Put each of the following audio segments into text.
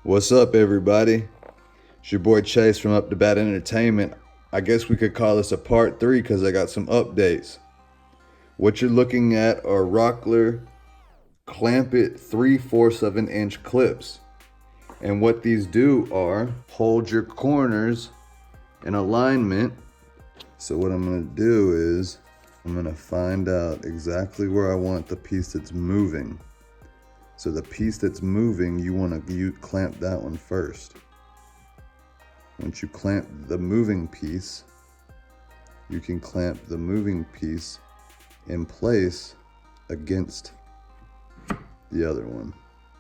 What's up, everybody? It's your boy Chase from Up to Bat Entertainment. I guess we could call this a part 3 because I got some updates. What you're looking at are Rockler Clamp It 3/4 of an inch clips. And what these do are hold your corners in alignment. So what I'm going to do is I'm going to find out exactly where I want the piece that's moving. So the piece that's moving, you want to clamp that one first. Once you clamp the moving piece, you can clamp the moving piece in place against the other one.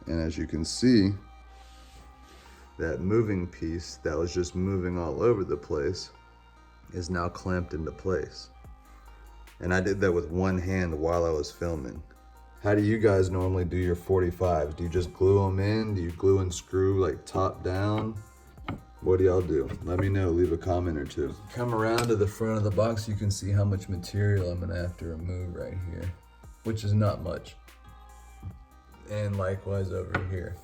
And as you can see, that moving piece that was just moving all over the place is now clamped into place. And I did that with one hand while I was filming. How do you guys normally do your 45s? Do you just glue them in? Do you glue and screw like top down? What do y'all do? Let me know, leave a comment or two. Come around to the front of the box, you can see how much material I'm gonna have to remove right here, which is not much. And likewise over here.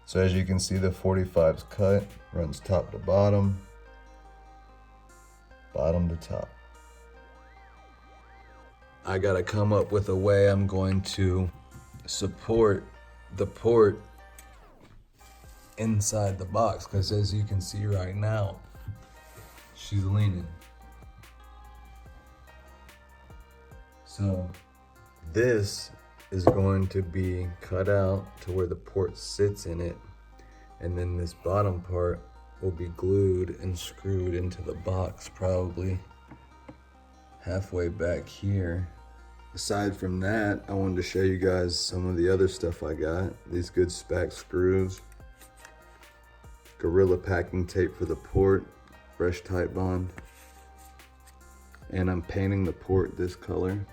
So as you can see, the 45's cut, runs top to bottom, bottom to top. I gotta come up with a way I'm going to support the port inside the box, because as you can see right now, she's leaning. So this is going to be cut out to where the port sits in it, and then this bottom part will be glued and screwed into the box, probably halfway back here. Aside from that, I wanted to show you guys some of the other stuff I got. These good spec screws, Gorilla packing tape for the port, fresh tight bond, and I'm painting the port this color.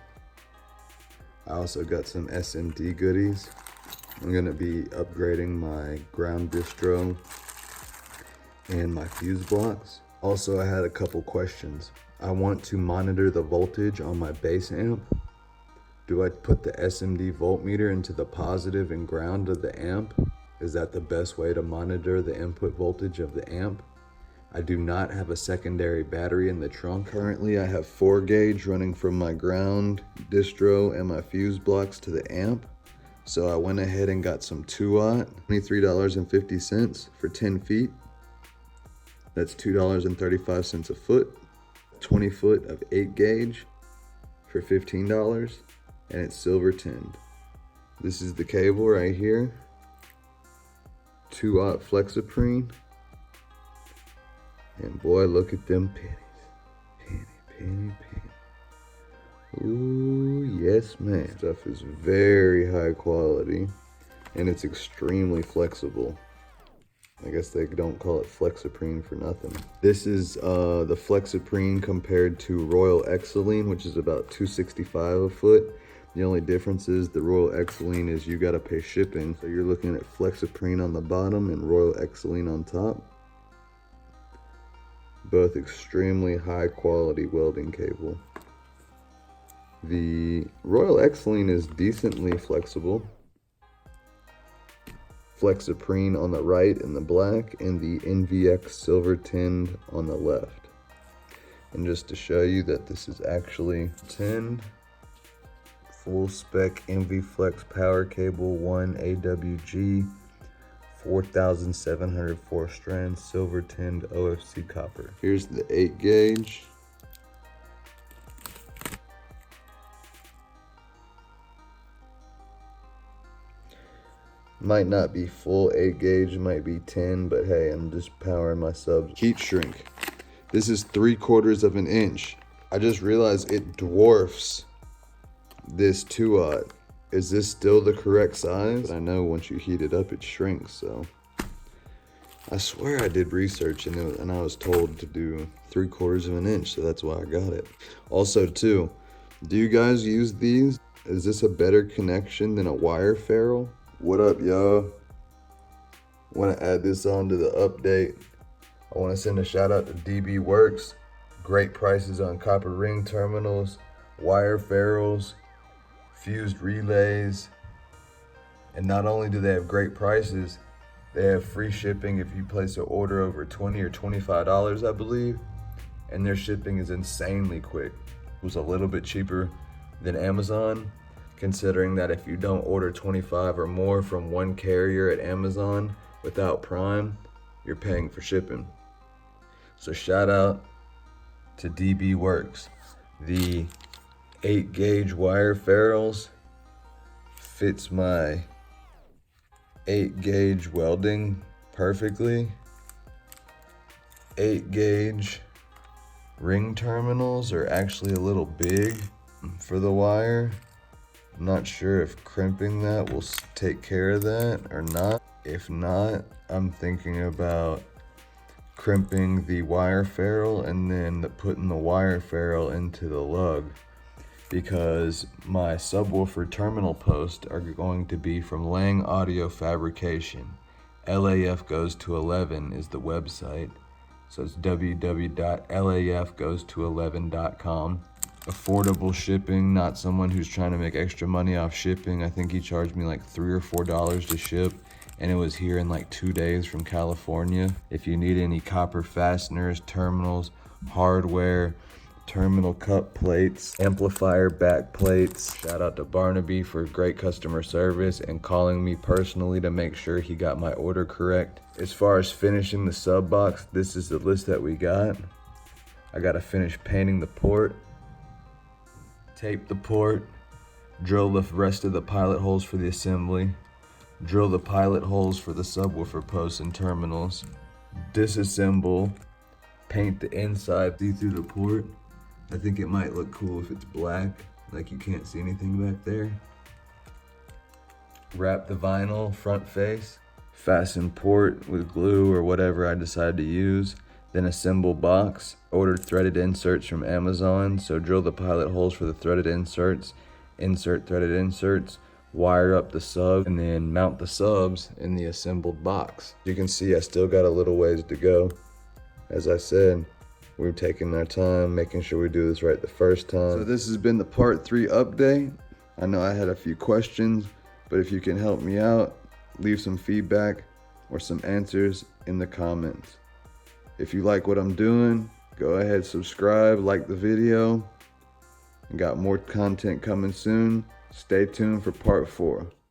I also got some SMD goodies. I'm gonna be upgrading my ground distro and my fuse blocks. Also, I had a couple questions. I want to monitor the voltage on my bass amp. Do I put the SMD voltmeter into the positive and ground of the amp? Is that the best way to monitor the input voltage of the amp? I do not have a secondary battery in the trunk. Currently, I have 4 gauge running from my ground distro and my fuse blocks to the amp. So I went ahead and got some 2-aught, $23.50 for 10 feet. That's $2.35 a foot. 20 foot of 8 gauge for $15, and it's silver tinned. This is the cable right here. 2-aught Flexiprene. And boy, look at them pennies. Penny. Ooh, yes, man. Stuff is very high quality, and it's extremely flexible. I guess they don't call it Flexiprene for nothing. This is the Flexiprene compared to Royal Exceline, which is about $265 a foot. The only difference is the Royal Exceline is you gotta pay shipping. So you're looking at Flexiprene on the bottom and Royal Exceline on top. Both extremely high quality welding cable. The Royal Exceline is decently flexible. Flexiprene on the right in the black, and the NVX silver tinned on the left. And just to show you that this is actually tinned, full spec NVFlex power cable, 1 AWG, 4,704 strands, silver tinned OFC copper. Here's the 8 gauge. Might not be full 8 gauge, might be 10, but hey, I'm just powering my subs. Heat shrink. This is 3/4 of an inch. I just realized it dwarfs this 2-aught. Is this still the correct size? I know once you heat it up, it shrinks, so. I swear I did research and I was told to do 3/4 of an inch, so that's why I got it. Also too, do you guys use these? Is this a better connection than a wire ferrule? What up, y'all? Want to add this on to the update. I want to send a shout out to DB Works. Great prices on copper ring terminals, wire ferrules, fused relays, And not only do they have great prices, they have free shipping if you place an order over $20 or $25, I believe. And their shipping is insanely quick. It was a little bit cheaper than Amazon, considering that if you don't order 25 or more from one carrier at Amazon without Prime, you're paying for shipping. So shout out to DB Works. The 8-gauge wire ferrules fits my 8-gauge welding perfectly. 8-gauge ring terminals are actually a little big for the wire. I'm not sure if crimping that will take care of that or not. If not, I'm thinking about crimping the wire ferrule and then putting the wire ferrule into the lug, because my subwoofer terminal posts are going to be from Lang Audio Fabrication. LAF goes to 11 is the website. So it's www.lafgoesto11.com. Affordable shipping, not someone who's trying to make extra money off shipping. I think he charged me like $3 or $4 to ship, and it was here in like 2 days from California. If you need any copper fasteners, terminals, hardware, terminal cup plates, amplifier back plates. Shout out to Barnaby for great customer service and calling me personally to make sure he got my order correct. As far as finishing the sub box, this is the list that we got. I gotta finish painting the port, tape the port, drill the rest of the pilot holes for the assembly, drill the pilot holes for the subwoofer posts and terminals, disassemble, paint the inside, see through the port. I think it might look cool if it's black, like you can't see anything back there. Wrap the vinyl front face, fasten port with glue or whatever I decide to use, then assemble box. Ordered threaded inserts from Amazon, so drill the pilot holes for the threaded inserts, insert threaded inserts, wire up the sub, and then mount the subs in the assembled box. You can see I still got a little ways to go. As I said, we're taking our time, making sure we do this right the first time. So this has been the part 3 update. I know I had a few questions, but if you can help me out, leave some feedback or some answers in the comments. If you like what I'm doing, go ahead, subscribe, like the video. I got more content coming soon. Stay tuned for part 4.